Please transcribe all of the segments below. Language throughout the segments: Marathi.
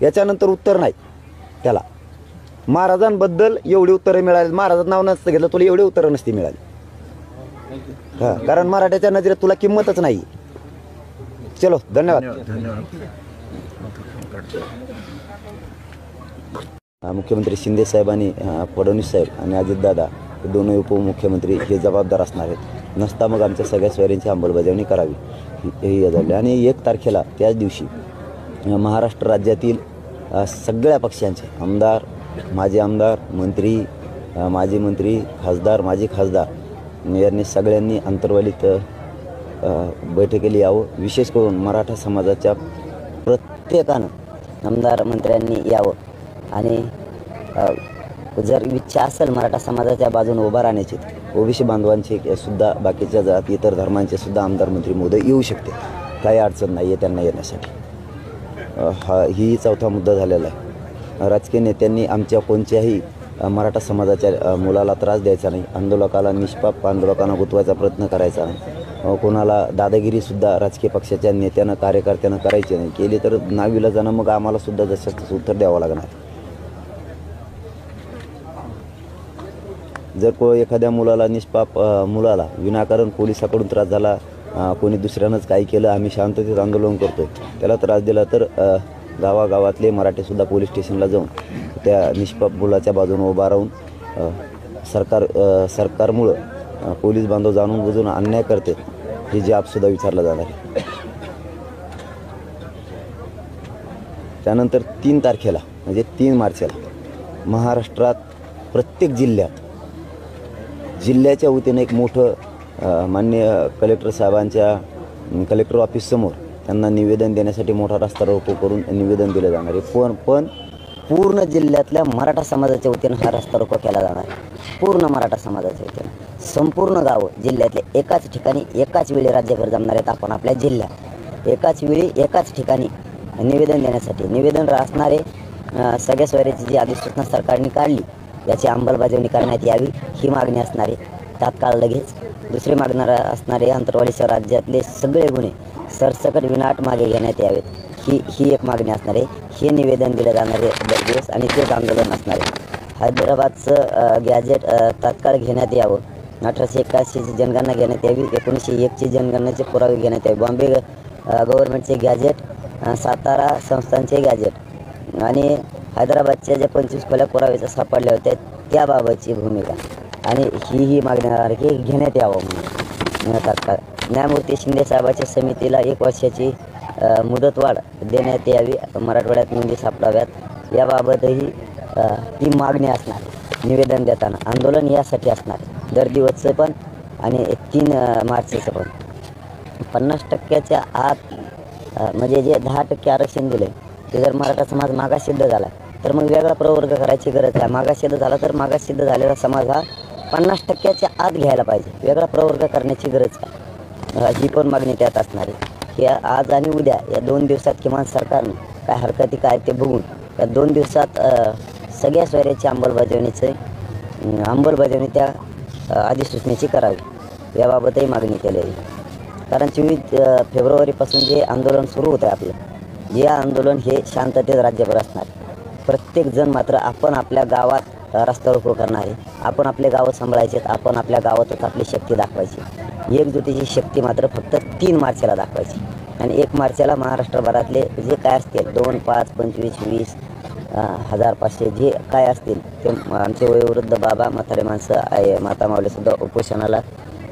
याच्यानंतर उत्तर नाही त्याला. महाराजांबद्दल एवढी उत्तरं मिळाली, महाराजांचं नाव नसतं घेतलं तुला एवढी उत्तरं नसती मिळाली. हां, कारण मराठ्याच्या नजरेत तुला किंमतच नाही. चलो, धन्यवाद. मुख्यमंत्री शिंदे साहेब आणि फडणवीस साहेब आणि अजितदादा हे दोन्ही उपमुख्यमंत्री हे जबाबदार असणार आहेत. नसता मग आमच्या सगळ्या सोयऱ्यांची अंमलबजावणी करावी हे झाले. आणि 1 तारखेला त्याच दिवशी महाराष्ट्र राज्यातील सगळ्या पक्षांचे आमदार, माजी आमदार, मंत्री, माजी मंत्री, खासदार, माजी खासदार यांनी सगळ्यांनी अंतर्वालीत बैठकीला यावं. विशेष करून मराठा समाजाच्या प्रत्येकानं आमदार मंत्र्यांनी यावं आणि जर इच्छा असेल मराठा समाजाच्या बाजूने उभा राहण्याची, ओबीसी बांधवांचे सुद्धा, बाकीच्या जाती इतर धर्मांचे सुद्धा आमदार मंत्री महोदय येऊ शकते. काही अडचण नाही आहे त्यांना येण्यासाठी. ही 4था मुद्दा झालेला आहे. राजकीय नेत्यांनी आमच्या कोणत्याही मराठा समाजाच्या मुलाला त्रास द्यायचा नाही. आंदोलकाला निष्पाप आंदोलकांना गुंतवायचा प्रयत्न करायचा नाही. कोणाला दादागिरीसुद्धा राजकीय पक्षाच्या नेत्यानं कार्यकर्त्यानं करायची नाही. केली तर नाविलाजानं मग आम्हाला सुद्धा जसं उत्तर द्यावं लागणार. जर एखाद्या मुलाला निष्पाप मुलाला विनाकारण पोलिसाकडून त्रास झाला, कोणी दुसऱ्यानंच काही केलं, आम्ही शांततेत आंदोलन करतो, त्याला त्रास दिला तर गावागावातले मराठीसुद्धा पोलीस स्टेशनला जाऊन त्या निष्पाप मुलाच्या बाजूने उभा राहून सरकारमुळं पोलीस बांधव जाणून बुजून अन्याय करते हे जाबसुद्धा विचारला जाणार आहे. त्यानंतर 3 तारखेला म्हणजे 3 मार्चला महाराष्ट्रात प्रत्येक जिल्ह्याच्या वतीनं एक मोठं माननीय कलेक्टर साहेबांच्या कलेक्टर ऑफिससमोर त्यांना निवेदन देण्यासाठी मोठा रस्ता रोको करून निवेदन दिलं जाणार आहे. पण पूर्ण जिल्ह्यातल्या मराठा समाजाच्या वतीनं हा रस्ता रोको केला जाणार आहे. पूर्ण मराठा समाजाच्या वतीनं संपूर्ण गावं जिल्ह्यातले एकाच ठिकाणी एकाच वेळी राज्यभर जमणार आहेत. आपण आपल्या जिल्ह्यात एकाच वेळी एकाच ठिकाणी निवेदन देण्यासाठी निवेदन असणारे सगळ्या सोयऱ्याची जी अधिसूचना सरकारने काढली याची अंमलबजावणी करण्यात यावी ही मागणी असणारे. तात्काळ लगेच दुसरी मागणार असणारे अंतर्वाली राज्यातले सगळे गुन्हे सरसकट विनाट मागे घेण्यात यावेत ही एक मागणी असणार आहे. हे निवेदन दिलं जाणार आहे दर दिवस आणि तेच आंदोलन असणार आहे. हैदराबादचं गॅजेट तात्काळ घेण्यात यावं. 1881ची जनगणना घेण्यात यावी. 1901ची जनगणनेचे पुरावे घेण्यात यावे. बॉम्बे गव्हर्नमेंटचे गॅजेट, सातारा संस्थांचे गॅजेट आणि हैदराबादच्या ज्या 25 खोल्या पुराव्याच्या सापडल्या होत्या त्याबाबतची भूमिका आणि ही मागण्यासारखी घेण्यात यावं म्हणून तात्काळ. न्यायमूर्ती शिंदे साहेबाच्या समितीला 1 वर्षाची मुदतवाढ देण्यात यावी. मराठवाड्यात नोंदी सापडाव्यात याबाबतही ही मागणी असणार. निवेदन देताना आंदोलन यासाठी असणार दर दिवसचं पण आणि 3 मार्चचं पण. 50% आत म्हणजे जे 10% आरक्षण दिलं ते जर मराठा समाज मागास सिद्ध झाला तर मग वेगळा प्रवर्ग करायची गरज आहे. मागास सिद्ध झाला तर मागास सिद्ध झालेला समाज हा 50%च्या आत घ्यायला पाहिजे. वेगळा प्रवर्ग करण्याची गरज आहे. ही पण मागणी त्यात असणार आहे की आज आणि उद्या या 2 दिवसात किमान सरकारने काय हरकती काय ते बघून या 2 दिवसात सगळ्या सोयऱ्याची अंमलबजावणी त्या अधिसूचनेची करावी याबाबतही मागणी केलेली. कारण 24 फेब्रुवारीपासून जे आंदोलन सुरू होतं आहे आपलं, जे आंदोलन हे शांततेत राज्यभर असणार. प्रत्येक जण मात्र आपण आपल्या गावात रस्ता रोको करणार आहे. आपण आपले गावं सांभाळायचे, आपण आपल्या गावातच आपली शक्ती दाखवायची. एकजुटीची शक्ती मात्र फक्त 3 मार्चला दाखवायची आणि 1 मार्चला महाराष्ट्रभरातले जे काय असतील 2, 5, 25, 20, 1500 जे काय असतील ते आमचे वयोवृद्ध बाबा, म्हातारे माणसं, माता मावलेसुद्धा उपोषणाला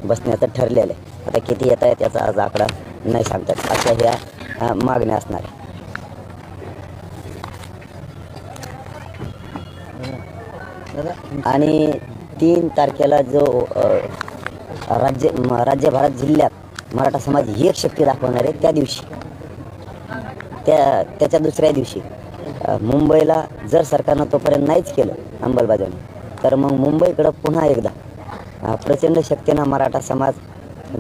बसण्याचं ठरलेलं आहे. आता किती येत आहे त्याचा आज आकडा नाही सांगतात. अशा ह्या मागण्या असणार आहे. आणि 3 तारखेला जो राज्यभरात जिल्ह्यात मराठा समाज एक शक्ती दाखवणार आहे त्या दिवशी त्याच्या दुसऱ्या दिवशी मुंबईला जर सरकारनं तोपर्यंत नाहीच केलं अंमलबजावणी तर मग मुंबईकडं पुन्हा एकदा प्रचंड शक्तीनं मराठा समाज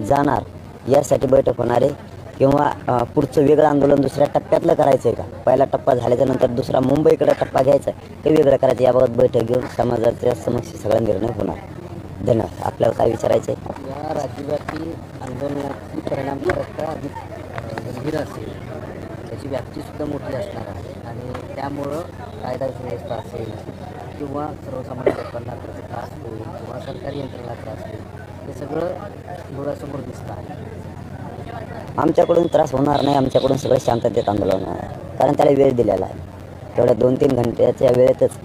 जाणार यासाठी बैठक होणार आहे. किंवा पुढचं वेगळं आंदोलन दुसऱ्या टप्प्यातलं करायचं आहे का, पहिला टप्पा झाल्याच्या नंतर दुसरा मुंबईकडे टप्पा घ्यायचा आहे ते वेगळं करायचं याबाबत बैठक घेऊन समाजाच्या समक्ष सगळा निर्णय होणार. धन्यवाद. आपल्याला काय विचारायचं आहे? या राज्यव्यापी आंदोलनाची परिणामकारकता अधिक गंभीर असेल, त्याची व्याप्तीसुद्धा मोठी असणार आहे आणि त्यामुळं कायदा सुव्यवस्था असेल किंवा सर्वसामान्य लोकांना त्याचा त्रास होईल किंवा सरकारी यंत्रणेला त्रास होईल हे सगळं डोळ्यासमोर दिसतं आहे. आमच्याकडून त्रास होणार नाही, आमच्याकडून सगळं शांततेत आंदोलन होणार आहे. कारण त्याला वेळ दिलेला आहे. तेवढ्या 2-3 घंट्याच्या वेळेतच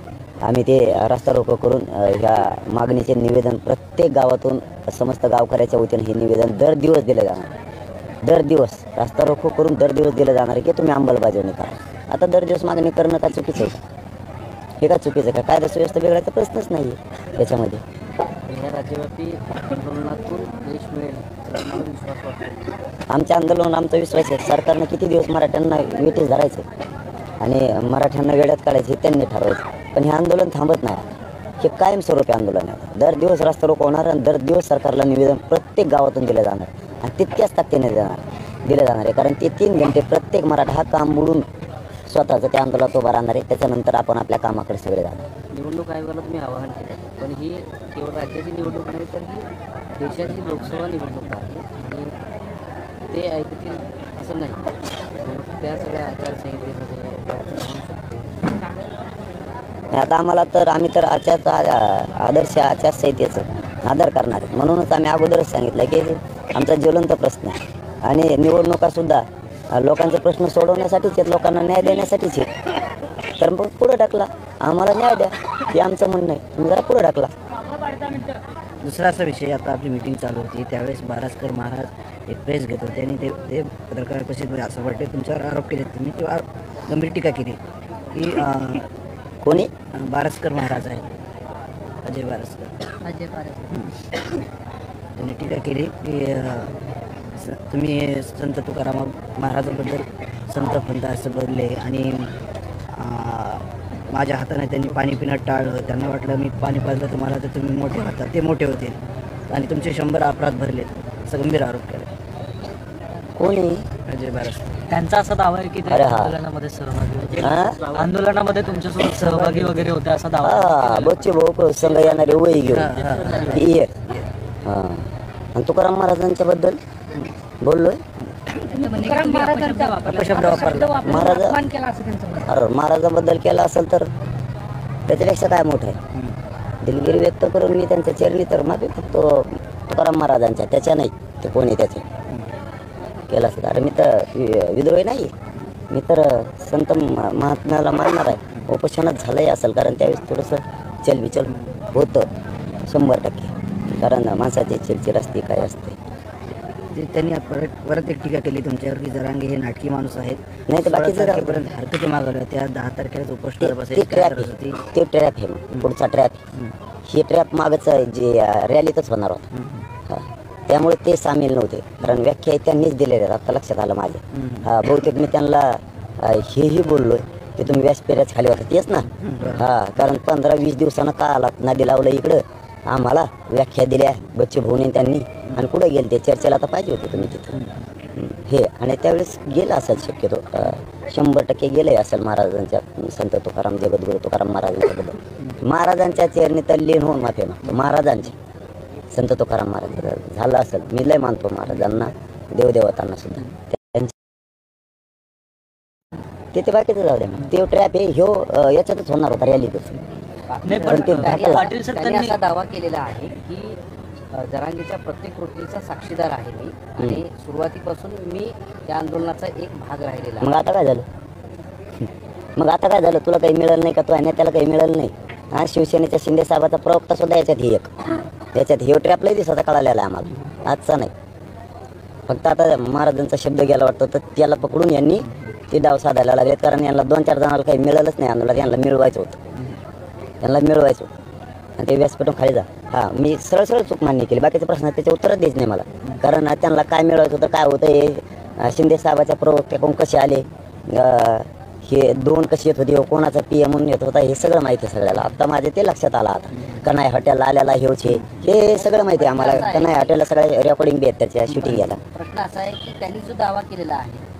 आम्ही ते रस्ता रोको करून ह्या मागणीचे निवेदन प्रत्येक गावातून समस्त गावकऱ्याच्या वतीने हे निवेदन दर दिवस दिलं जाणार. दर दिवस रस्ता रोको करून दर दिवस दिलं जाणार आहे की तुम्ही अंमलबजावणी करा. आता दर दिवस मागणी करणं का चुकीचं आहे का? हे का चुकीचं आहे का? कायदा सुव्यवस्था बिघडायचा प्रश्नच नाही आहे त्याच्यामध्ये. ह्या राज्यव्यापी आंदोलनातून देश मिळेल असा मला विश्वास वाटतो. आमच्या आंदोलन आमचा विश्वास आहे. सरकारनं किती दिवस मराठ्यांना वेठीस धरायचं आणि मराठ्यांना वेड्यात काढायचे त्यांनी ठरवायचं. पण हे आंदोलन थांबत नाही. हे कायमस्वरूपी आंदोलन आहे. दर दिवस रस्ता रोको होणार आणि दर दिवस सरकारला निवेदन प्रत्येक गावातून दिलं जाणार आणि तितक्याच ताकदीने दिलं जाणार आहे. कारण ते 3 घंटे प्रत्येक मराठा हा काम बुडून स्वतःचं त्या आंदोलनात उभा राहणार आहे. त्याच्यानंतर आपण आपल्या कामाकडे सगळे जाणार. निवडणूक आयोगाला तुम्ही आवाहन केलं, पण ही केवळ राज्याची निवडणूक नाही तर ही देशाची लोकसभा निवडणूक आहे आणि ते ऐकतील असं नाही. त्या सगळ्या आचारसंहितेमध्ये आता आम्ही तर आदर्श आचारसंहितेचं आदर करणार आहे. म्हणूनच आम्ही अगोदरच सांगितलं की आमचा ज्वलंत प्रश्न आहे आणि निवडणुकासुद्धा लोकांचे प्रश्न सोडवण्यासाठीच आहेत, लोकांना न्याय देण्यासाठीच आहेत. तर मग पुढे टाकला आम्हाला न्याय द्या हे आमचं म्हणणं आहे. तुम्ही जरा पुढे टाकला. दुसरा असा विषय, आता आपली मीटिंग चालू होती त्यावेळेस बारस्कर महाराज एक प्रेस घेत होते आणि ते पत्रकार परिषदेमध्ये असं वाटते तुमच्यावर आरोप केले, तुम्ही ते गंभीर टीका केली की कोणी बारस्कर महाराज आहेत, अजय बारस्कर. त्यांनी टीका केली की तुम्ही संत तुकाराम महाराजांबद्दल संत पंत असं बोलले आणि माझ्या हाताने त्यांनी पाणी पिणं टाळलं. त्यांना वाटलं मी पाणी पाजलं तुम्हाला तर तुम्ही मोठे होता, ते मोठे होते आणि तुमचे 100 अपराध भरले, असं गंभीर आरोप केला. कोणी अजय बारस्कर. त्यांचा असा दावा आहे की ते अरे हा. आंदोलनामध्ये सहभागी होते, आंदोलनामध्ये तुमच्यासोबत सहभागी वगैरे होते असा दावा आहे. हा बच्चे भाऊ संघ येणारे वही घेऊन ये. हा आणि तुकाराम महाराजांच्या बद्दल बोललोय. अपशब्द वापरला. महाराजाबद्दल केला असेल तर त्याच्यापेक्षा काय मोठं आहे. दिलगिरी व्यक्त करून मी त्यांच्या चरणी तर मागे फक्त तुकाराम महाराजांच्या, त्याच्या नाही ते कोणी त्याचे केला असेल. अरे मी तर विद्रोही नाही, मी तर संत महात्म्याला मानणार आहे. उपोषणात झालंही असेल कारण त्यावेळेस थोडंसं चलबिचल होतं 100%. कारण माणसाची चिडचिड असते काय असते. त्यांनी परत एक टीका केली तुमच्यावर की जरांगे हे नाटकी माणूस आहेत. नाही तर बाकीचं तारखेपर्यंत हरकती मागवल्या त्या 10 तारखेला उपोषणाला ते बसायची ट्रॅप आहे, ते ट्रॅप आहे मग पुढचा ट्रॅप. ही ट्रॅप मागच जे रॅलीतच होणार होता. हा त्यामुळे ते सामील नव्हते कारण व्याख्या त्यांनीच दिलेल्या आहेत. आता लक्षात आलं माझ्या. हा बहुतेक मी त्यांना हेही बोललोय की तुम्ही व्यासपेऱ्याच खाली होता तेच ना. हा कारण 15-20 दिवसानं का आला नदी लावलं इकडं आम्हाला व्याख्या दिल्या बच्चे भाऊने त्यांनी आणि कुठं गेले ते चर्चेला तर पाहिजे होते तुम्ही तिथं हे. आणि त्यावेळेस गेलं असेल शक्यतो 100% गेले असेल महाराजांच्या संत तुकाराम जगद्गुरू तुकाराम महाराजांच्याबद्दल. महाराजांच्या चरणी तल्लीन होऊन माफी मागतो. महाराजांचे संत तुकाराम महाराज झालं असेल. मी लय मानतो महाराजांना, देवदेवतांना सुद्धा. ते बाकीचं जाऊ द्या. ते ट्रॅप हे ह्यो याच्यातच होणार होता रॅलीतच. नाही पण पाटील सर त्यांनी त्यांनी असा दावा केलेला आहे की जरांगेच्या प्रत्येक कृतीचा साक्षीदार आहे मी आणि सुरुवातीपासून मी त्या आंदोलनाचा एक भाग राहिलेला आहे. मग आता काय झालं? मग आता काय झालं? तुला काही मिळालं नाही का? तू त्याला काही मिळालं नाही. हा शिवसेनेच्या शिंदे साहेबाचा प्रवक्ता सुद्धा याच्यात ही एक याच्यात हे ट्रॅप लय दिवसाचा कळालेला आहे आम्हाला, आजचा नाही. फक्त आता महाराजांचा शब्द गेला वाटतो तर त्याला पकडून यांनी ते डाव साधायला लागले. कारण यांना 2-4 जणांना काही मिळालंच नाही आंदोलनात. यांना मिळवायचं होतं आणि ते व्यासपीठून खाली जा. हां मी सरळ चूक मान्य केली. बाकीचे प्रश्न त्याचे उत्तरच द्यायचं नाही मला. कारण त्यांना काय मिळवायचं होतं काय होतं हे शिंदे साहेबाच्या प्रवक्त्याकडून कसे आले, हे 2 कशी येत होते, कोणाचा PM म्हणून येत होता हे सगळं माहिती आहे सगळ्याला. आत्ता माझे ते लक्षात आलं. आता कन्हाई हॉटेलला आलेला हे सगळं माहिती आहे आम्हाला. कन्हाई हॉटेलला सगळ्या रेकॉर्डिंग बी आहेत त्याच्या शूटिंग याला. प्रश्न असा आहे की त्यांनी जो दावा केलेला आहे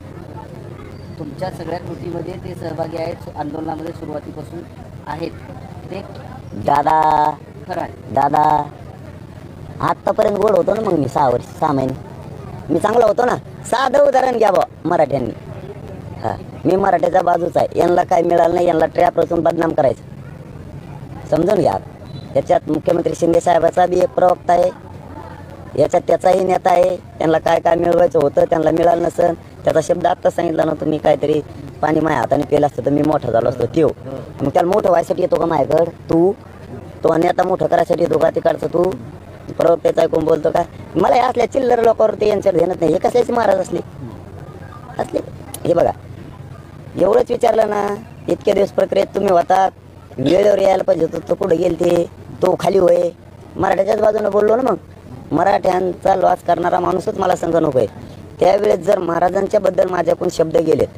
तुमच्या सगळ्या कृतीमध्ये ते सहभागी आहेत, आंदोलनामध्ये सुरुवातीपासून आहेत, ते दादा खरं आहे. दादा आत्तापर्यंत गोड होतो ना. मग मी 6 महिने मी चांगला होतो ना. साधं उदाहरण घ्या बा मराठ्यांनी. हां मी मराठ्याच्या बाजूचा आहे. यांना काय मिळालं नाही, यांना ट्रॅप रचून बदनाम करायचं, समजून घ्या. याच्यात मुख्यमंत्री शिंदे साहेबाचा बी एक प्रवक्ता आहे, याच्यात त्याचाही नेता आहे. त्यांना काय काय मिळवायचं होतं त्यांना मिळालं नसेल. त्याचा शब्द आत्ता सांगितला ना तुम्ही, काहीतरी पाणी माझ्या हाताने पेलं असतं तर मी मोठा झालो असतो. त्यो मग त्याला मोठं व्हायसाठी येतो का माझ्याकडं? तो नेता मोठं करायसाठी येतो का तिकडचं? तू प्रवक्त्याचा ऐकून बोलतो का? मला हे असल्या चिल्लर लोकांवरती यांच्यावर ध्यानात नाही. हे कशाचे महाराज असले? हे बघा, एवढंच विचारलं ना, इतक्या दिवस प्रक्रियेत तुम्ही होता, वेळेवर यायला पाहिजे होतं. तो कुठं गेल ते? तो खाली होय. मराठ्याच्याच बाजूने बोललो ना. मग मराठ्यांचा लॉस करणारा माणूसच मला संघ नको आहे. त्यावेळेस जर महाराजांच्या बद्दल माझ्याकडून शब्द गेलेत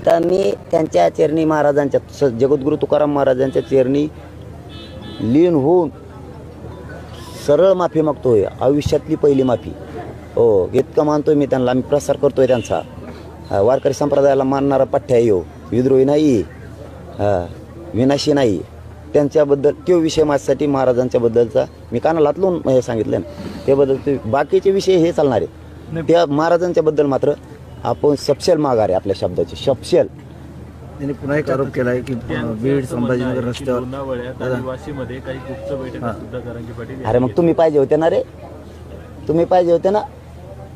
तर मी त्यांच्या चरणी, महाराजांच्या जगद्गुरू तुकाराम महाराजांच्या चरणी लीन होऊन सरळ माफी मागतोय. आयुष्यातली पहिली माफी. हो, इतकं मानतोय मी त्यांना. आम्ही प्रसार करतोय त्यांचा. वारकरी संप्रदायाला मानणारा पठ्ठ्या येऊ, विद्रोही नाही, विनाशी नाही. त्यांच्याबद्दल तो विषय माझ्यासाठी महाराजांच्या बद्दलचा मी कानाला हातलून हे सांगितलं ना, त्याबद्दल ते बाकीचे विषय हे चालणार आहेत. त्या महाराजांच्या बद्दल मात्र आपण सपशेल माघार आहे आपल्या शब्दाची, सपशेल. त्यांनी पुन्हा एक आरोप केला आहे की बीड संभाजीनगर रस्त्यावर अरे मग तुम्ही पाहिजे होते ना रे, तुम्ही पाहिजे होते ना.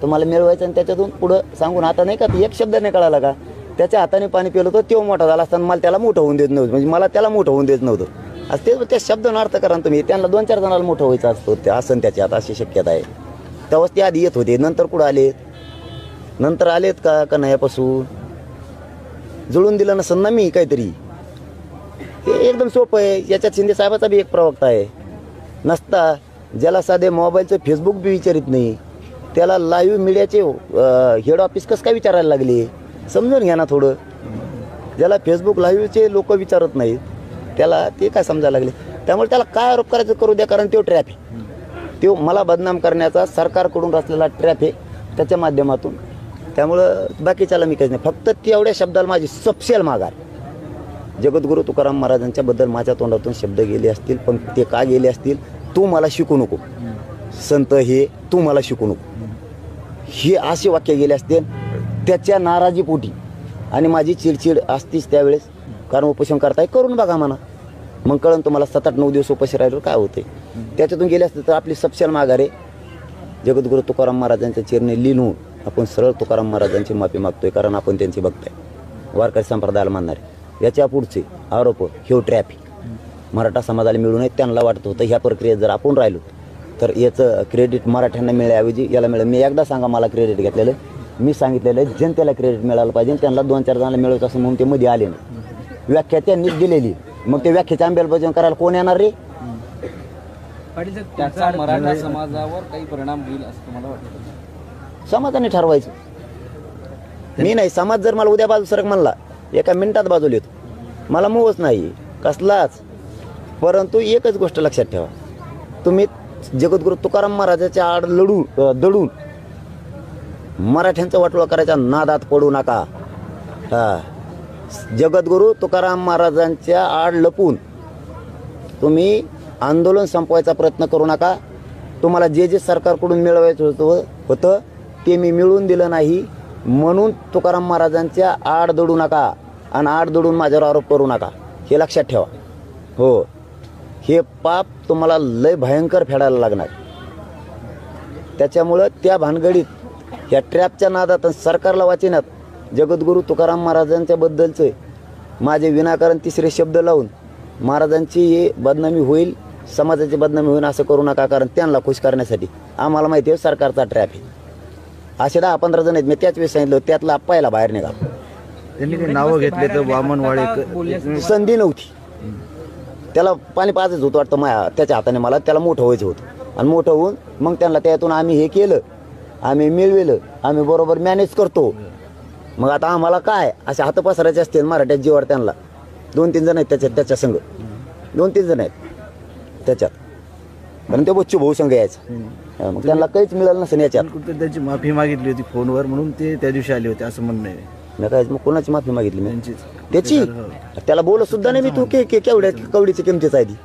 तुम्हाला मिळवायचं आणि त्याच्यातून पुढं सांगून आता नाही का एक शब्द नाही कळाला का? त्याच्या हाताने पाणी पिलं होतं, तो मोठा झाला असताना मला त्याला मोठं होऊन देत नव्हतं, म्हणजे मला त्याला मोठं होऊन देत नव्हतं. आज ते त्या शब्दानं अर्थ करा तुम्ही. त्यांना 2-4 जणांना मोठं व्हायचं असतं, ते असं त्याच्यात अशी शक्यता आहे. तेव्हाच ते आधी येत होते, नंतर कुठं आलेत? नंतर आलेत का नाही? यापासून जुळून दिलं नसेल ना मी काहीतरी. ते एकदम सोपं आहे. याच्यात शिंदे साहेबाचा बी एक प्रवक्ता आहे नसता, ज्याला साधे मोबाईलचं फेसबुक बी विचारित नाही, त्याला लाईव्ह मीडियाचे हेड ऑफिस कसं काय विचारायला लागले? समजून घ्या ना थोडं. ज्याला फेसबुक लाईव्हचे लोक विचारत नाहीत त्याला ते काय समजायला लागले? त्यामुळे त्याला काय आरोप करायचं करू द्या, कारण तो ट्रॅप आहे. तो मला बदनाम करण्याचा सरकारकडून रचलेला ट्रॅप आहे त्याच्या माध्यमातून. त्यामुळं बाकीच्याला मी काहीच नाही. फक्त तेवढ्या शब्दाला माझी सपशेल माघार. जगद्गुरू तुकाराम महाराजांच्या बद्दल माझ्या तोंडातून शब्द गेले असतील, पण ते का गेले असतील? तू मला शिकू नको संत, हे तू मला शिकू नको, हे असे वाक्य गेले असतील त्याच्या नाराजीपोटी. आणि माझी चिडचिड असतीच त्यावेळेस, कारण उपोषण करताय करून बघा म्हणा, मग कळण तुम्हाला. 7-8-9 दिवस उपाशी राहिलो काय होते. त्याच्यातून गेले असते तर आपली सपशेल माघार आहे. जगद्गुरू तुकाराम महाराजांच्या चरणी लीन होऊन आपण सरळ तुकाराम महाराजांची माफी मागतोय, कारण आपण त्यांची बघताय. वारकरी संप्रदायाला मानणारे याच्या पुढचे आरोप हे ट्रॅप मराठा समाजाला मिळू नये. त्यांना वाटत होतं ह्या प्रक्रियेत जर आपण राहिलो तर याचं क्रेडिट मराठ्यांना मिळण्याऐवजी याला मिळेल. मी एकदा सांगा मला क्रेडिट घेतलेलं, मी सांगितलेलं जनतेला क्रेडिट मिळालं पाहिजे. त्यांना 2-4 जणांना मिळवत असं म्हणून ते मध्ये आले नाही. व्याख्या त्यांनीच दिलेली, मग ते व्याख्याची अंमलबजावणी करायला कोण येणार रे? त्याचा मराठा समाजावर काही परिणाम होईल असं तुम्हाला वाटतं? समाजाने ठरवायचं. मी नाही. समाज जर मला उद्या बाजू सरक म्हणला, एका मिनिटात बाजूला येतो. मला मोहच नाही कसलाच. परंतु एकच गोष्ट लक्षात ठेवा, तुम्ही जगद्गुरू तुकाराम महाराजाच्या आड दडून मराठ्यांचा वाटोळा करायच्या नादात पडू नका. जगद्गुरू तुकाराम महाराजांच्या आड लपून तुम्ही आंदोलन संपवायचा प्रयत्न करू नका. तुम्हाला जे जे सरकारकडून मिळवायचं होतं ते मी मिळवून दिलं नाही, म्हणून तुकाराम महाराजांच्या आड दडू नका आणि आड दडून माझ्यावर आरोप करू नका. हे लक्षात ठेवा. हो, हे पाप तुम्हाला लय भयंकर फेडायला लागणार. त्याच्यामुळं त्या भानगडीत ह्या ट्रॅपच्या नादात सरकारला वाचण्यात जगद्गुरू तुकाराम महाराजांच्या बद्दलचे माझे विनाकारण तिसरे शब्द लावून महाराजांची हे बदनामी होईल, समाजाची बदनामी होईल असं करू नका. कारण त्यांना खुश करण्यासाठी आम्हाला माहिती आहे सरकारचा ट्रॅप आहे. असे 10-15 जण आहेत. मी त्याच वेळेस सांगितलं त्यातला पहिला बाहेर निघा. त्यांनी काही नावं घेतले तर वामन वाडेकर. संधी नव्हती. त्याला पाणी पाजायचं होतं वाटतं त्याच्या हाताने. मला त्याला मोठं व्हायचं होतं आणि मोठं होऊन मग त्यांना त्यातून आम्ही हे केलं, आम्ही मिळविलं, आम्ही बरोबर मॅनेज करतो. मग आता आम्हाला काय असे हात पसरायचे असते मराठ्यात जीवावर. त्यांना 2-3 जण आहेत त्याच्या संघ, 2-3 जण आहेत त्याच्यात. कारण ते बच्चू भाऊ संघ यायचा. मग त्यांना काहीच मिळालं नसेल याच्यात. कुठं त्यांची माफी मागितली होती फोनवर, म्हणून ते त्या दिवशी आले होते असं म्हणणं आहे. नाही काय मग कोणाची माफी मागितली मी? त्यांचीच. त्याची. त्याला बोलत सुद्धा नाही मी. तू केवढ्या कवडीची किमतीच आहे ती.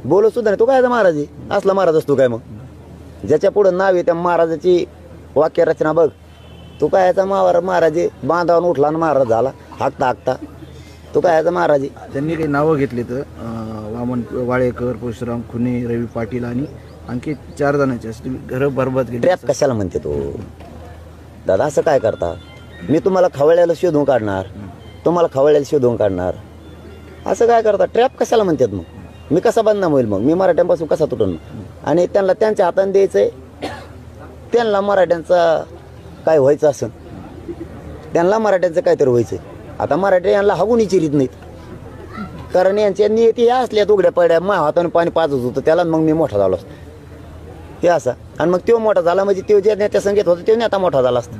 बोलत सुद्धा नाही. तो काय महाराज आहे? असला महाराज असतो काय? मग ज्याच्या पुढं नाव आहे त्या महाराजाची वाक्य रचना बघ. तू काय याचा महाराज आहे? बांधावून उठला आणि महाराज झाला. हाकता तो काय याचा महाराज आहे. त्यांनी काही नावं घेतली तर वामन वाळेकर, परशुराम खुने, रवी पाटील आणि आणखी 4 जणांची अशी तुम्ही घरं बरबाद केली. ट्रॅप कशाला म्हणते तो दादा? असं काय करता? मी तुम्हाला खवळ्याला शोधून काढणार, तुम्हाला खवळ्याला शोधून काढणार, असं काय करता? ट्रॅप कशाला म्हणतात? मग मी कसा बदनाम होईल? मग मी मराठ्यांपासून कसा तुटून? आणि त्यांना त्यांच्या हाताने द्यायचंय, त्यांना मराठ्यांचा काय व्हायचं असं, त्यांना मराठ्यांचं काहीतरी व्हायचंय. आता मराठी यांना हागून चिरीत नाहीत, कारण यांच्या नियती ह्या असल्या उघड्या पड्या. मा हाताने पाणी पाजत होतं त्याला, मग मी मोठा झालो असतो ते असा. आणि मग तो मोठा झाला म्हणजे तो जे नेत्या संगीत होता तो नेता मोठा झाला असता.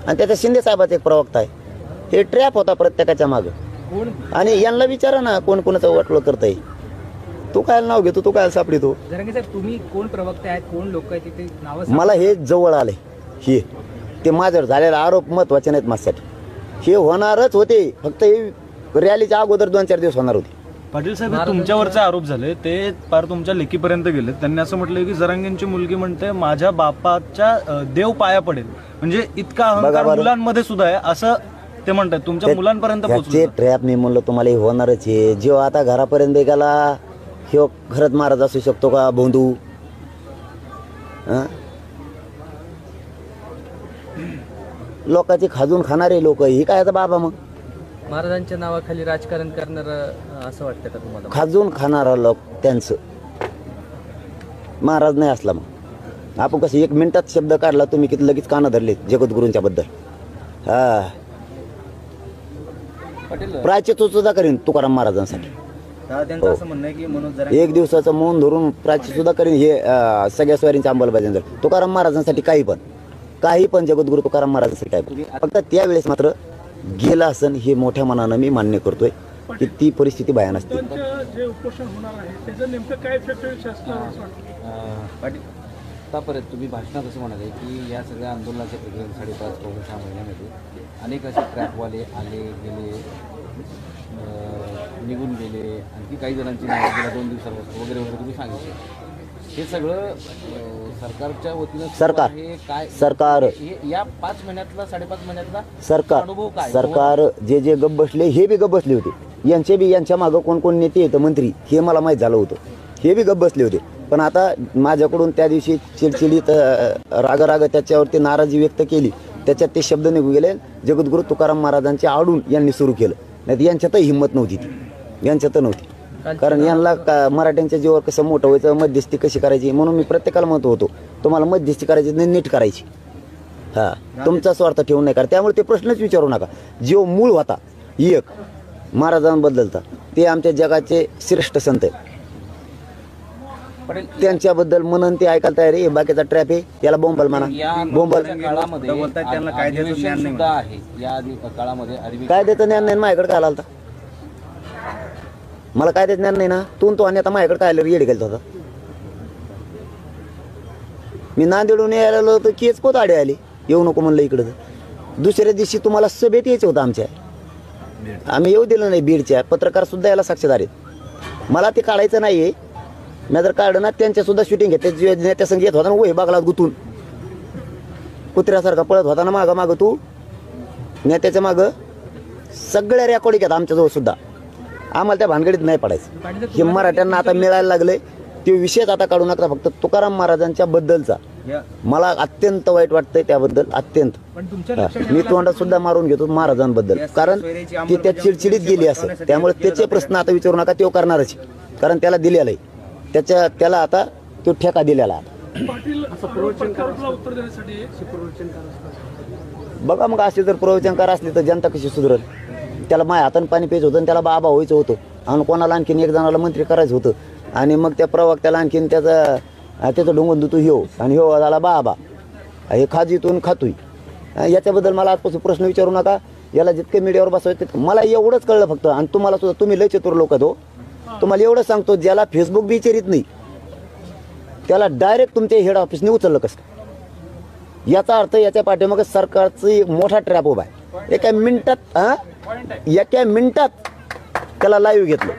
आणि त्याचा शिंदे साहेबाचा एक प्रवक्ता आहे. हे ट्रॅप होता प्रत्येकाच्या मागं. आणि यांना विचारा ना कोण कोणाचं वाटलं करताय. तू काय नाव घेतो, तू काय सापडितो? जरांगे साहेब, तुम्ही कोण प्रवक्ते आहेत, कोण लोक आहेत तिथे नाव? मला हे जवळ आले, हे ते माझ्यावर झालेला आरोप महत्वाचे नाहीत माझ्यासाठी. हे होणारच होते, फक्त हे रॅलीच्या अगोदर 2-4 दिवस होणार होते. पाटील साहेब, तुमच्यावरचे आरोप झाले ते पार तुमच्या लेखीपर्यंत गेले. त्यांनी असं म्हटलं की जरांगेंची मुलगी म्हणते माझ्या बापाच्या देव पाया पडेल, म्हणजे इतका अहंकार मुलांमध्ये सुद्धा आहे असं ते म्हणतात. तुमच्या मुलांपर्यंत पोहोचले. ट्रॅप मी म्हणलं तुम्हाला हे होणारच आहे. जेव्हा आता घरापर्यंत गेला, ह्यो खरंच महाराज असू शकतो का भोंदू? लोकांची खाजून खाणारे लोक, ही काय आता बाबा? मग महाराजांच्या नावाखाली राजकारण करणार असं वाटतं का तुम्हाला? खाजून खाणारा लोक त्यांचं महाराज नाही असला. मग आपण कसं 1 मिनिटात शब्द काढला, तुम्ही किती लगेच कानं धरले जगद्गुरूंच्या बद्दल. हा, प्रायचित सुद्धा करीन तुकाराम महाराजांसाठी. त्यांचं असं म्हणणं आहे की मनोज जरांगे 1 दिवसाचं मौन धरून प्राची सुद्धा करीन. हे सगळ्या स्वारींच्या अंमलबजावणी तुकाराम महाराजांसाठी काही पण जगद्गुरु तुकाराम महाराजांसाठी काही पण. फक्त त्यावेळेस मात्र गेला असन हे मोठ्या मनानं मी मान्य करतोय की ती परिस्थिती भयान असते. जे उपोषण होणार आहे त्याचं नेमकं काय इफेक्ट होईल शासनावर असं वाटतं? पाटील, आतापर्यंत तुम्ही भाषणात असं म्हणाले की या सगळ्या आंदोलनाच्या प्रक्रियेत 5.5-6 महिन्यामध्ये अनेक असे ट्रॅपवाले आले गेले, निघून गेले, आणखी काही जणांची नावं गेल्या 2 दिवसापासून वगैरे वगैरे तुम्ही सांगितले. हे सगळं सरकारच्या वतीनं सरकार हे काय सरकार या 5 महिन्यातला 5.5 महिन्यातला सरकार अनुभव काय? सरकार जे गप बसले हे बी गप बसले होते. यांच्या मागं कोण नेते येतं मंत्री हे मला माहीत झालं होतं. हे बी गप बसले होते. पण आता माझ्याकडून त्या दिवशी चिडचिडीत राग त्याच्यावरती नाराजी व्यक्त केली. त्याच्यात ते शब्द निघून गेले. जगद्गुरू तुकाराम महाराजांचे आडून यांनी सुरू केलं. नाही यांच्यातही हिंमत नव्हती, यांच्यात नव्हती. कारण यांना मराठ्यांच्या जीवावर कसं मोठं व्हायचं, मध्यस्थी कशी करायची, म्हणून मी प्रत्येकाला म्हणत होतो तुम्हाला मध्यस्थी करायची नाही, नीट करायची. हां, तुमचा स्वार्थ ठेवून नाही करा. त्यामुळे ते प्रश्नच विचारू नका. जो मूळ होता एक महाराजांबद्दलचा, ते आमच्या जगाचे श्रेष्ठ संत आहे. त्यांच्याबद्दल म्हणून ते ऐकायला तयार आहे. बाकीचा ट्रॅप आहे, त्याला बोंबल म्हणा. बोंबल काळामध्ये सुद्धा आहे. या काळामध्ये कायद्याचं ज्ञान नाही माझ्याकडे काय आला. मला काय ज्ञान नाही ना. तो आणि आता माझ्याकडे काय येड गेला होता. मी नांदेडून यायला तर केच पोत आडे आली, येऊ नको म्हणलं इकडं. दुसऱ्या दिवशी तुम्हाला सभेत यायचं होतं आमच्या, आम्ही येऊ दिलं नाही. बीडच्या पत्रकार सुद्धा याला साक्षीदार आहेत. मला ते काढायचं नाही आहे. मी जर काढलं ना त्यांच्या सुद्धा शूटिंग घेते. नेत्या संग येत होता ना वही बागलात गुतून कुत्र्यासारखा पळत होता ना मागं तू नेत्याच्या मागं. सगळ्या रेकॉर्डिंग आहेत आमच्याजवळ सुद्धा. आम्हाला त्या भानगडीत नाही पडायचं. हे मराठ्यांना आता मिळायला लागले. ते विषयच आता काढू नका. फक्त तुकाराम महाराजांच्या बद्दलचा मला अत्यंत वाईट वाटतंय. त्याबद्दल अत्यंत मी तोंडात सुद्धा मारून घेतो महाराजांबद्दल. कारण ती त्या चिडचिडीत गेली असं. त्यामुळे त्याचे प्रश्न आता विचारू नका. तो करणारच, कारण त्याला दिलेलं आहे. त्याला आता तो ठेका दिलेला आहे. उत्तर देण्यासाठी बघा मग असे जर प्रवचनकार असले तर जनता कशी सुधरेल. त्याला माझ्या हाताने पाणी प्यायचं होतं आणि त्याला बाबा व्हायचं होतं आणि कोणाला आणखीन 1 जणाला मंत्री करायचं होतं. आणि मग त्या प्रवक्त्याला आणखीन त्याचं ढोंगून देतो ह्यो आणि ह्यो झाला बाबा. हे खाजीतून खातोय. याच्याबद्दल मला आजपासून प्रश्न विचारू नका. याला जितके मीडियावर बसवायचे मला एवढंच कळलं फक्त. आणि तुम्हाला सुद्धा, तुम्ही लय चतुर लोक हो. तुम्हाला एवढं सांगतो, ज्याला फेसबुक बी विचारित नाही त्याला डायरेक्ट तुमच्या हेड ऑफिसने उचललं कसं. याचा अर्थ याच्या पाठीमागे सरकारचं एक मोठा ट्रॅप उभा आहे. एका मिनिटात त्याला लाईव्ह घेतलं.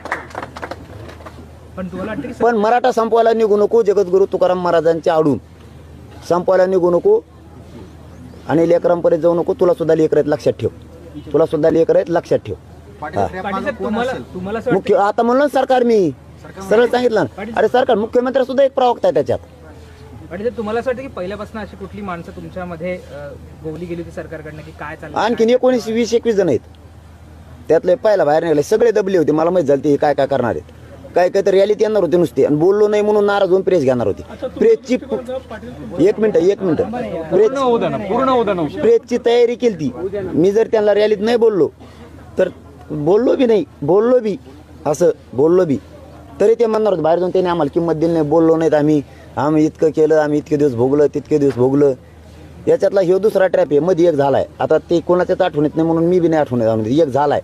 पण मराठा संपवायला निघू नको. जगद्गुरू तुकाराम महाराजांच्या आडून संपवायला निघू नको आणि लेकरांपर्यंत जाऊ नको. तुला सुद्धा लेकर आहेत, लक्षात ठेव. तुला सुद्धा लेकर आहेत, लक्षात ठेव. पाटील साहेब, तुम्हाला असं मुख्य आता म्हणलं ना सरकार, मी सरळ सांगितलं ना. अरे सरकार, मुख्यमंत्री सुद्धा एक प्रवक्ता आहे त्याच्यात. पाटील साहेब, तुम्हाला असं वाटतं की पहिल्यापासून अशी कुठली माणसं तुमच्यामध्ये गोवली गेली होती सरकारकडनं की काय चाललं? आणखीन 19, 20, 21 जण आहेत त्यातले. पहिला बाहेर निघाले, सगळे दबले होते. मला माहित झालं ते काय काय करणार आहेत. काय काय तर रॅलीत येणार होते नुसते, आणि बोललो नाही म्हणून नाराज होऊन प्रेस घेणार होती. प्रेसची एक मिनिट प्रेसची तयारी केली ती. मी जर त्यांना रॅलीत नाही बोललो तर बोललो बी असं बोललो बी तरी ते म्हणणार होते बाहेर जाऊन त्यांनी आम्हाला किंमत दिली नाही, बोललो नाहीत आम्ही इतकं केलं, आम्ही इतके दिवस भोगलं, तितके दिवस भोगलं. याच्यातला ह्यो दुसरा ट्रॅप आहे. मध्ये एक झालाय, आता ते कोणाच्याच आठवण येत नाही म्हणून मी बी नाही आठवण येत. एक झालाय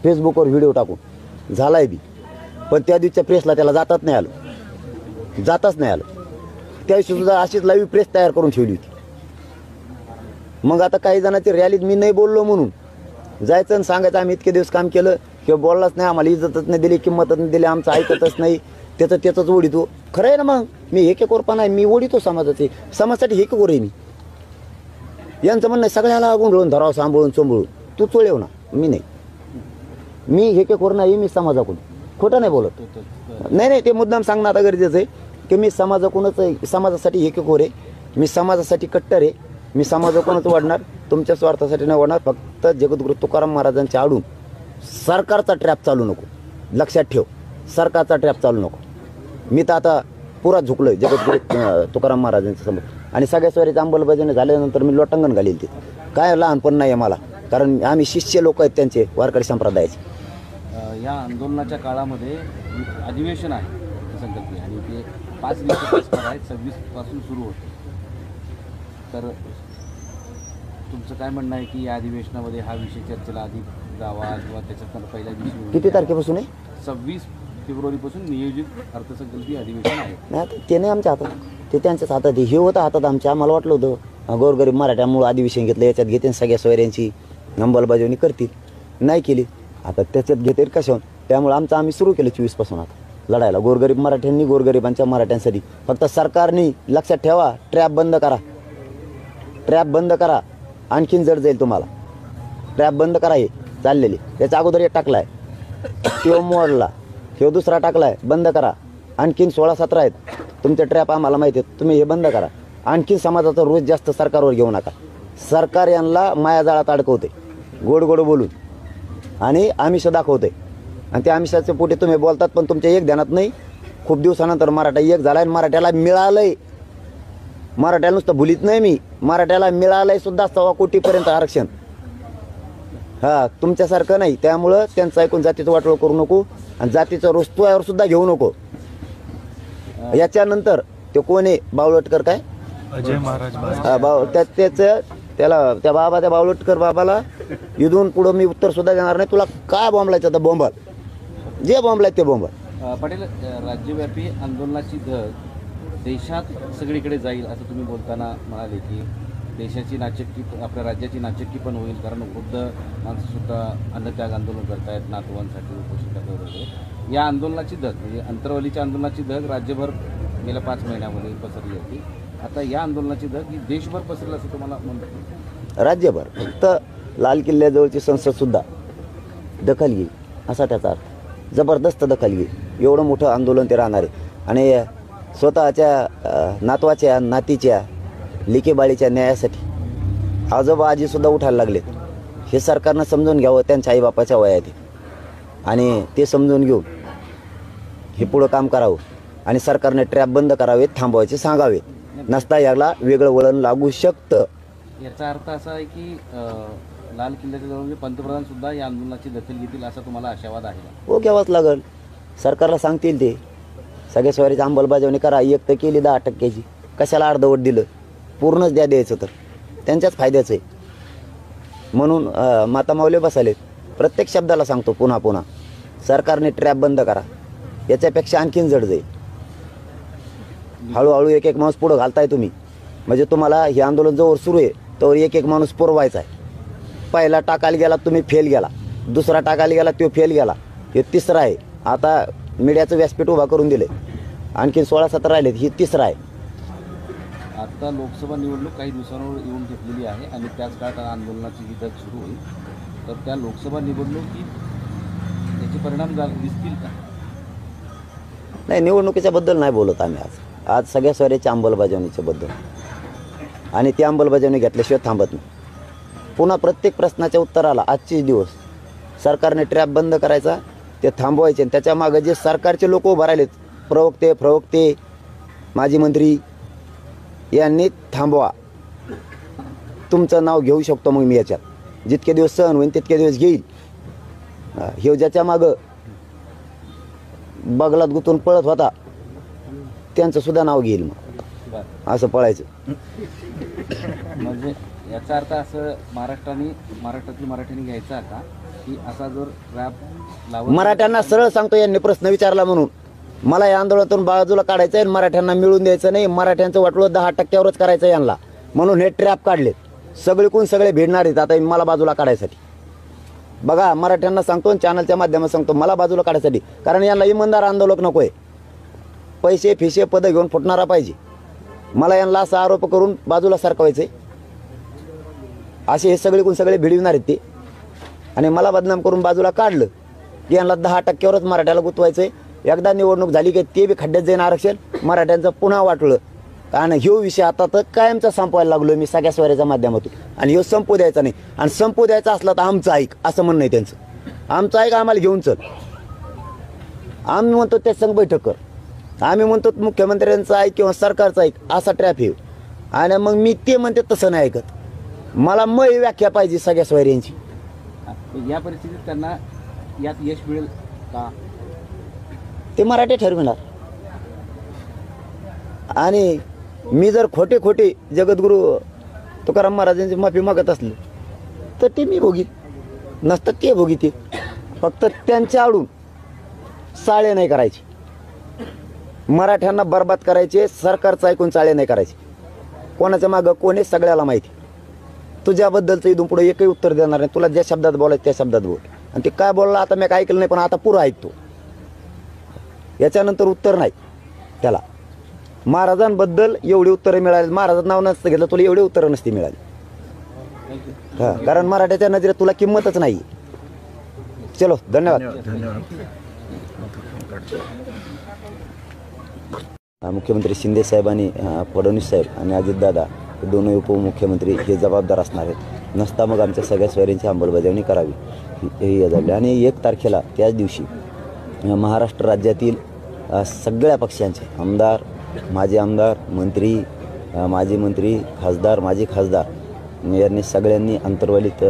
फेसबुकवर व्हिडिओ टाकून, झालाय बी. पण त्या दिवसच्या प्रेसला त्याला जाताच नाही आलं. त्या दिवशी सुद्धा अशीच लाईव्ह प्रेस तयार करून ठेवली होती. मग आता काही जणांची रॅलीत मी नाही बोललो म्हणून जायचं आणि सांगायचं आम्ही इतके दिवस काम केलं किंवा बोललाच नाही, आम्हाला इज्जतच नाही दिली, किंमतच नाही दिली, आमचं ऐकतच नाही, त्याचंच ओढितो. खरं आहे ना. मग मी हेकेकोरपा नाही, मी ओढितो समाजाचे. समाजासाठी हेकेकोर आहे मी. यांचं म्हणणं आहे सगळ्याला गुंडळून धरावं, सांभाळून चोंबळून. तू चोळेव ना, मी नाही. मी हेकेकोर नाही, मी समाजाकडून. खोटं नाही बोलत. नाही ते मुद्दाम सांगणं आता गरजेचं आहे की मी समाजाकडूनच आहे, समाजासाठी हेकेकोर आहे, मी समाजासाठी कट्टर आहे, मी समाजाकडूनच वाढणार, तुमच्या स्वार्थासाठी नाही वाढणार. फक्त जगद्गुरू तुकाराम महाराजांच्या आडून सरकारचा ट्रॅप चालू नको. लक्षात ठेव, सरकारचा ट्रॅप चालू नको. मी तर आता पुरा झुकलोय जगद्गुरू तुकाराम महाराजांच्या समोर. आणि सगळ्या स्वारीची अंमलबजावणी झाल्यानंतर मी लोटांगण घालील. ते काय लहानपण नाही आहे मला, कारण आम्ही शिष्य लोक आहेत त्यांचे, वारकरी संप्रदायाचे. या आंदोलनाच्या काळामध्ये अधिवेशन आहे संकल्पीय, आणि ते 5 दिवसाचं आहे, 26 पासून सुरू होते. तर तुमचं काय म्हणणं आहे की या अधिवेशनामध्ये हा विषय चर्चेला आधी जावा किंवा त्याच्यात पहिल्या दिवशी किती तारखेपासून आहे? 26 फेब्रुवारीपासून नियोजित अर्थसंकल्पीय अधिवेशन आहे. नाही ते नाही आमच्या हातात, ते त्यांच्याच हातात. हे होतं हातात आमच्या. आम्हाला वाटलं होतं गोरगरीब मराठ्यामुळं अधिवेशन घेतलं, याच्यात घेते सगळ्या सोयऱ्यांची अंमलबजावणी करतील. नाही केली. आता त्याच्यात घेते कशावर. त्यामुळे आम्ही सुरू केलं 24 पासून आता लढायला गोरगरीब मराठ्यांनी, गोरगरिबांच्या मराठ्यांसाठी. फक्त सरकारने लक्षात ठेवा, ट्रॅप बंद करा. आणखीन जड जाईल तुम्हाला. ट्रॅप बंद करा. हे चाललेले त्याच्या अगोदर एक टाकलाय, तो मोडला, हे दुसरा टाकलाय, बंद करा. आणखीन 16-17 आहेत तुमचे ट्रॅप, आम्हाला माहिती आहेत. तुम्ही हे बंद करा. आणखीन समाजाचा रोज जास्त सरकारवर घेऊ नका. सरकार यांना मायाजाळात अडकवते गोड बोलून, आणि आमिष दाखवते. आणि त्या आमिषाच्या पोटी तुम्ही बोलतात, पण तुमच्या एक ध्यानात नाही. खूप दिवसानंतर मराठा एक झाला, आणि मराठ्याला मिळालंय. मराठ्याला नुसतं भुलीत नाही मी, मराठ्याला मिळालंय सुद्धा 1.25 कोटीपर्यंत आरक्षण. तुमच्यासारखं नाही. त्यामुळं त्यांचं ऐकून जातीचं वाटोळ करू नको, आणि जातीचं रोस्तुयावर सुद्धा घेऊ नको. याच्यानंतर ते कोण आहे बावळटकर, काय अजय महाराज त्या बावळटकर बाबाला इथून पुढं मी उत्तर सुद्धा देणार नाही. तुला काय बॉम्बलायचं तर बॉम्बल, जे बॉम्बलाय ते बॉम्बल. पाटील, राज्यव्यापी आंदोलनाची धग देशात सगळीकडे जाईल असं तुम्ही बोलताना म्हणाले की देशाची नाचक्की, आपल्या राज्याची नाचक्की पण होईल, कारण खुद्द माणसंसुद्धा अन्नत्याग आंदोलन करतायत नातवांसाठी, उपोषण करतात वगैरे. या आंदोलनाची धग म्हणजे अंतरवलीच्या आंदोलनाची धग राज्यभर गेल्या 5 महिन्यामध्ये पसरली होती. आता या आंदोलनाची धग ही देशभर पसरली असं तुम्हाला म्हणतो? राज्यभर. फक्त लाल किल्ल्याजवळची संसद सुद्धा दखल घेईल असा त्याचा अर्थ. जबरदस्त दखल घेईल. एवढं मोठं आंदोलन ते राहणार आहे. आणि स्वतःच्या नातवाच्या, नातीच्या, लेकीबाळीच्या न्यायासाठी आजोबा आजीसुद्धा उठायला लागलेत. हे सरकारनं समजून घ्यावं, त्यांच्या आईबापाच्या वयात आहे, आणि ते समजून घेऊन हे पुढं काम करावं. आणि सरकारने ट्रॅप बंद करावेत, थांबवायचे सांगावे. नसता याला वेगळं वळण लागू शकतं. याचा अर्थ असा आहे की लाल किल्ल्याच्या जवळ पंतप्रधान सुद्धा या आंदोलनाची दखल घेतील असा तुम्हाला आशावाद आहे? हो, घ्यावाच लागल. सरकारला सांगतील ते सगळ्या स्वारीची अंमलबजावणी करा. एक तर केली 10%ची, कशाला अर्धवट दिलं? पूर्णच द्यायचं तर त्यांच्याच फायद्याचं आहे. म्हणून माता माऊली बसालेत. प्रत्येक शब्दाला सांगतो पुन्हा सरकारने ट्रॅप बंद करा. याच्यापेक्षा आणखीन जड जाईल. हळूहळू एक माणूस पुढं घालताय तुम्ही. म्हणजे तुम्हाला हे आंदोलन जवळ सुरू आहे तर एक माणूस पुरवायचा आहे. पहिला टाकायला गेला तुम्ही फेल गेला, दुसरा टाकायला गेला तो फेल गेला, हे तिसरा आहे. आता मीडियाचं व्यासपीठ उभा करून दिले, आणखीन 16-17 राहिलेत, ही तिसरा आहे. आता लोकसभा निवडणूक काही दिवसांवर येऊन घेतलेली आहे आणि त्याच काळात आंदोलनाची ही धग सुरू होईल. तर त्या लोकसभा निवडणुकीत याचे परिणाम दिसतील का? नाही, निवडणुकीच्या बद्दल नाही बोलत आम्ही आज सगळ्या सोयऱ्याच्या अंमलबजावणीच्या बद्दल. आणि ती अंमलबजावणी घेतल्याशिवाय थांबत नाही. पुन्हा प्रत्येक प्रश्नाच्या उत्तराला आजचे दिवस सरकारने ट्रॅप बंद करायचा, ते थांबवायचे. आणि त्याच्या मागे जे सरकारचे लोक उभं राहिलेत, प्रवक्ते माजी मंत्री, यांनी थांबवा. तुमचं नाव घेऊ शकतो मग मी याच्यात. जितके दिवस सहन होईल तितके दिवस घेईल. हे ज्याच्या मागं बगलात गुतून पळत होता त्यांचं सुद्धा नाव घेईल. मग असं पळायचं. म्हणजे याचा अर्थ असं महाराष्ट्रातील मराठ्यांनी घ्यायचा का की असा जर रॅप मराठ्यांना सरळ सांगतो, यांनी प्रश्न विचारला म्हणून मला या आंदोलनातून बाजूला काढायचं आहे, मराठ्यांना मिळून द्यायचं नाही, मराठ्यांचं वाटलं 10%वरच करायचं यांना, म्हणून हे ट्रॅप काढलेत. सगळीकून सगळे भिडणार आहेत आता मला बाजूला काढायसाठी. बघा, मराठ्यांना सांगतो, चॅनलच्या माध्यमात सांगतो, मला बाजूला काढायसाठी. कारण यांना इमानदार आंदोलक नको आहे, पैसे फिशे पद घेऊन फुटणारा पाहिजे. मला यांना असा आरोप करून बाजूला सरकवायचे, असे हे सगळीकून सगळे भिडविणार आहेत ते. आणि मला बदनाम करून बाजूला काढलं की यांना 10%वरच मराठ्याला गुंतवायचं आहे. एकदा निवडणूक झाली की ते बी खड्ड्यात जाईन आरक्षण, मराठ्यांचं पुन्हा वाटलं. आणि ह्यो विषय आता तर कायमचा संपवायला लागलो मी सगळ्या सोयऱ्याच्या माध्यमातून. आणि ह्यो संपू द्यायचा नाही. आणि संपू द्यायचा असला तर आमचं ऐक, असं म्हणणं आहे त्यांचं. आमचं ऐक, आम्हाला घेऊन चल. आम्ही म्हणतो त्या संघ बैठक कर, आम्ही म्हणतो मुख्यमंत्र्यांचं ऐक किंवा सरकारचं ऐक, असा ट्रॅप येऊ. आणि मग मी ते म्हणते तसं नाही ऐकत. मला व्याख्या पाहिजे सगळ्या सोयऱ्यांची. या परिस्थितीत त्यांना यात यश मिळेल का ते मराठी ठरविणार. आणि मी जर खोटे जगद्गुरू तुकाराम महाराजांची माफी मागत असले तर ते मी भोगीत नसतं, ते भोगीत. फक्त त्यांच्या आडून चाळे नाही करायचे, मराठ्यांना बरबाद करायचे, सरकारचं ऐकून चाळे नाही करायचे. कोणाच्या मागं कोण आहे सगळ्याला माहिती. तुझ्याबद्दलचं इथून पुढे एकही उत्तर देणार नाही. तुला ज्या शब्दात बोलायचं त्या शब्दात बोल. आणि ते काय बोलला आता मी काय ऐकलं नाही, पण आता पुरं ऐकतो. याच्यानंतर उत्तर नाही त्याला. महाराजांबद्दल एवढी उत्तरं मिळाली, महाराजांचं नाव नसतं घेतलं तुला एवढी उत्तरं नसती मिळाली. कारण मराठ्याच्या नजरेत तुला किंमतच नाही. चलो, धन्यवाद. मुख्यमंत्री शिंदे साहेबांनी फडणवीस साहेब आणि अजितदादा दोन्ही उपमुख्यमंत्री हे जबाबदार असणार आहेत. नसता मग आमच्या सगळ्या सोयऱ्यांची अंमलबजावणी करावी हे झाले. आणि 1 तारखेला त्याच दिवशी महाराष्ट्र राज्यातील सगळ्या पक्षांचे आमदार, माजी आमदार, मंत्री, माजी मंत्री, खासदार, माजी खासदार यांनी सगळ्यांनी अंतर्वालीत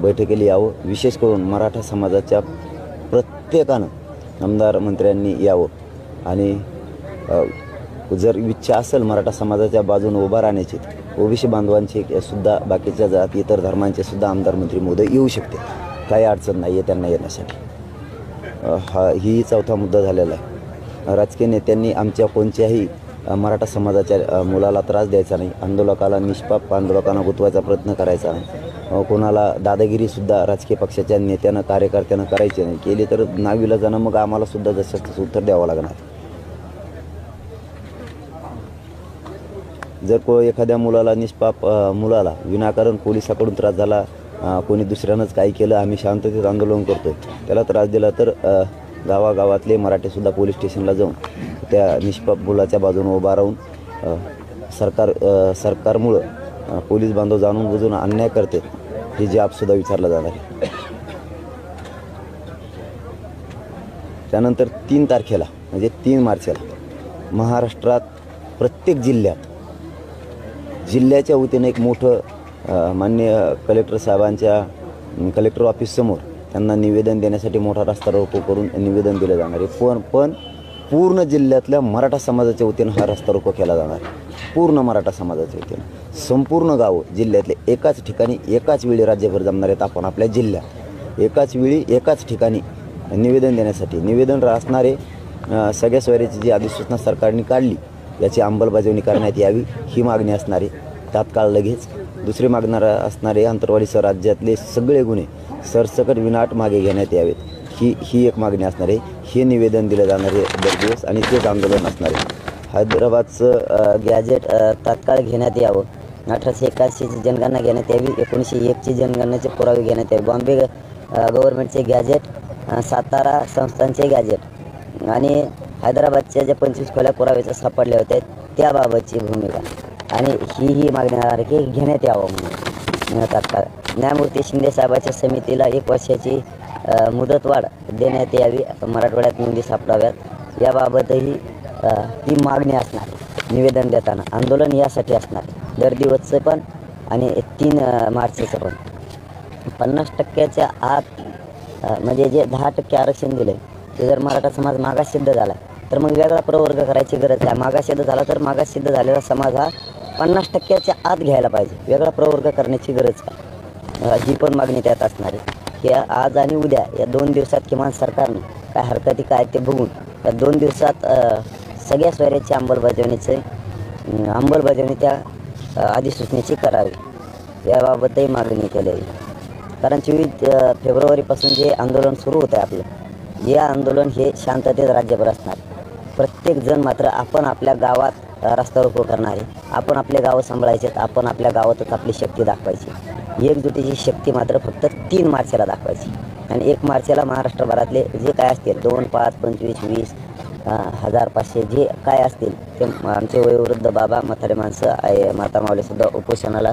बैठकीला यावं. विशेष करून मराठा समाजाच्या प्रत्येकानं आमदार मंत्र्यांनी यावं. आणि जर इच्छा असेल मराठा समाजाच्या बाजूने उभा राहण्याची, ओबीसी बांधवांचे सुद्धा, बाकीच्या जाती इतर धर्मांचे सुद्धा आमदार मंत्री महोदय येऊ शकते. काही अडचण नाही आहे त्यांना येण्यासाठी. ही 4था मुद्दा झालेला आहे. राजकीय नेत्यांनी आमच्या कोणत्याही मराठा समाजाच्या मुलाला त्रास द्यायचा नाही, आंदोलकाला निष्पाप आंदोलकांना गुंतवायचा प्रयत्न करायचा नाही, कोणाला दादागिरीसुद्धा राजकीय पक्षाच्या नेत्यानं कार्यकर्त्यानं करायची नाही. केली तर नाविलाजानं मग आम्हाला सुद्धा जसं तसं उत्तर द्यावं लागणार. जर एखाद्या मुलाला निष्पाप मुलाला विनाकारण पोलिसाकडून त्रास झाला, कोणी दुसऱ्यानंच काही केलं, आम्ही शांततेत आंदोलन करतोय, त्याला त्रास दिला तर गावागावातले मराठीसुद्धा पोलीस स्टेशनला जाऊन त्या निष्पाप मुलाच्या बाजूने उभा राहून सरकारमुळं पोलीस बांधव जाणून बुजून अन्याय करते हे जाबसुद्धा विचारला जाणार आहे. त्यानंतर 3 तारखेला म्हणजे 3 मार्चला महाराष्ट्रात प्रत्येक जिल्ह्याच्या वतीनं एक मोठं माननीय कलेक्टर साहेबांच्या कलेक्टर ऑफिससमोर त्यांना निवेदन देण्यासाठी मोठा रस्ता रोको करून निवेदन दिलं जाणार आहे. पण पूर्ण जिल्ह्यातल्या मराठा समाजाच्या वतीनं हा रस्ता रोको केला जाणार आहे. पूर्ण मराठा समाजाच्या वतीनं संपूर्ण गावं जिल्ह्यातले एकाच ठिकाणी एकाच वेळी राज्यभर जमणार आहेत. आपण आपल्या जिल्ह्यात एकाच वेळी एकाच ठिकाणी निवेदन देण्यासाठी निवेदन असणारे सगळ्या सोयऱ्याची जी अधिसूचना सरकारने काढली याची अंमलबजावणी करण्यात यावी ही मागणी असणारे तात्काळ लगेच. दुसरी मागणार असणारे अंतर्वालीसह राज्यातले सगळे गुन्हे सरसकट विनाट मागे घेण्यात यावेत ही एक मागणी असणार आहे. हे निवेदन दिलं जाणारे दर दिवस आणि तेच आंदोलन असणार आहे. हैदराबादचं गॅजेट तात्काळ घेण्यात यावं. 1881ची जनगणना घेण्यात यावी. 1901ची जनगणनेचे पुरावे घेण्यात यावे. बॉम्बे गव्हर्नमेंटचे गॅजेट, सातारा संस्थांचे गॅजेट आणि हैदराबादच्या ज्या 25 खोल्या पुराव्याच्या सापडल्या होत्या त्याबाबतची भूमिका आणि ही मागणी आहे की घेण्यात यावं म्हणून तात्काळ. न्यायमूर्ती शिंदे साहेबाच्या समितीला 1 वर्षाची मुदतवाढ देण्यात यावी. मराठवाड्यात नोंदी सापडाव्यात याबाबतही ती मागणी असणार. निवेदन देताना आंदोलन यासाठी असणार दर दिवसचं पण आणि 3 मार्चचं पण. 50% आत म्हणजे जे 10% आरक्षण दिलं ते जर मराठा समाज मागास सिद्ध झाला तर मग वेगळा प्रवर्ग करायची गरज आहे. मागास सिद्ध झाला तर मागास सिद्ध झालेला समाज हा 50% आत घ्यायला पाहिजे. वेगळा प्रवर्ग करण्याची गरज का, ही पण मागणी त्यात असणार आहे की आज आणि उद्या या 2 दिवसात किमान सरकारने काय हरकती काय ते बघून या 2 दिवसात सगळ्या सोयऱ्याची अंमलबजावणी त्या अधिसूचनेची करावी याबाबतही मागणी केली आहे. कारण 24 फेब्रुवारीपासून जे आंदोलन सुरू होतं आहे आपलं, हे आंदोलन हे शांततेत राज्यभर असणार. प्रत्येक जण मात्र आपण आपल्या गावात रस्ता रोको करणार आहे. आपण आपले गावं सांभाळायचे, आपण आपल्या गावातच आपली शक्ती दाखवायची. एकजुटीची शक्ती मात्र फक्त 3 मार्चला दाखवायची आणि 1 मार्चला महाराष्ट्रभरातले जे काय असतील 2, 5, 25, 20, 1000, 500 जे काय असतील ते आमचे वयोवृद्ध बाबा, म्हातारे माणसं, माता मावलेसुद्धा उपोषणाला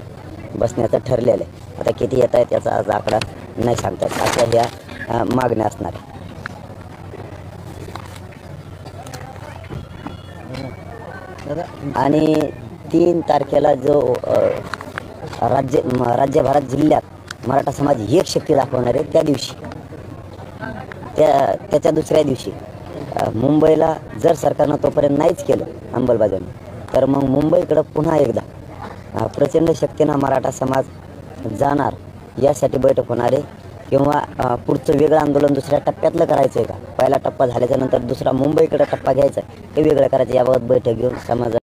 बसण्याचं ठरलेलं आहे. आता किती येत आहे त्याचा आज आकडा नाही सांगता येत. अशा ह्या मागण्या असणार आहे. आणि 3 तारखेला जो राज्यभरात जिल्ह्यात मराठा समाज एक शक्ती दाखवणार आहे त्या दिवशी त्याच्या दुसऱ्या दिवशी मुंबईला जर सरकारनं तोपर्यंत नाहीच केलं अंमलबजावणी तर मग मुंबईकडं पुन्हा एकदा प्रचंड शक्तीनं मराठा समाज जाणार. यासाठी बैठक होणार आहे किंवा पुढचं वेगळं आंदोलन दुसऱ्या टप्प्यातलं करायचं आहे का, पहिला टप्पा झाल्याच्यानंतर दुसरा मुंबईकडे टप्पा घ्यायचा हे वेगळं करायचं याबाबत बैठक घेऊन समाज